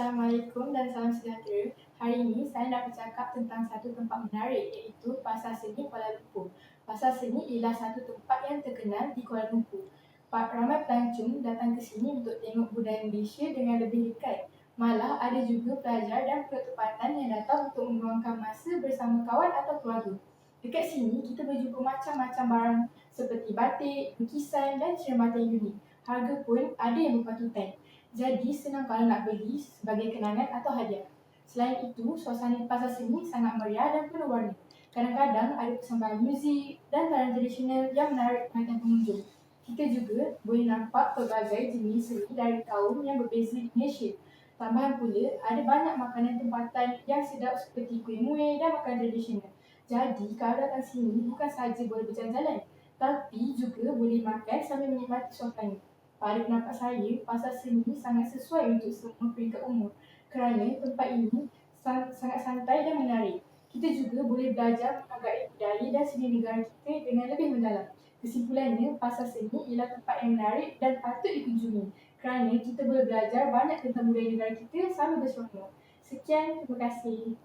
Assalamualaikum dan salam sejahtera. Hari ini saya nak bercakap tentang satu tempat menarik iaitu Pasar Seni Kuala Lumpur. Pasar Seni ialah satu tempat yang terkenal di Kuala Lumpur. Ramai pelancong datang ke sini untuk tengok budaya Malaysia dengan lebih dekat. Malah ada juga pelajar dan peluk tempatan yang datang untuk meluangkan masa bersama kawan atau keluarga. Dekat sini kita berjumpa macam-macam barang seperti batik, lukisan dan cermata yang unik. Harga pun ada yang berpatutan. Jadi senang kalau nak beli sebagai kenangan atau hadiah. Selain itu, suasana pasar seni sangat meriah dan penuh warna. Kadang-kadang ada persembahan muzik dan tarian tradisional yang menarik perhatian pengunjung. Kita juga boleh nampak pelbagai jenis seni dari kaum yang berbeza di Malaysia. Tambahan pula, ada banyak makanan tempatan yang sedap seperti kuih muih dan makanan tradisional. Jadi, kalau datang sini bukan sahaja boleh berjalan-jalan, tapi juga boleh makan sambil menikmati suasana. Pada pendapat saya, pasar seni sangat sesuai untuk semua peringkat umur kerana tempat ini sangat santai dan menarik. Kita juga boleh belajar menghargai budaya dan seni negara kita dengan lebih mendalam. Kesimpulannya, pasar seni ialah tempat yang menarik dan patut dikunjungi kerana kita boleh belajar banyak tentang budaya negara kita sambil berseronok. Sekian, terima kasih.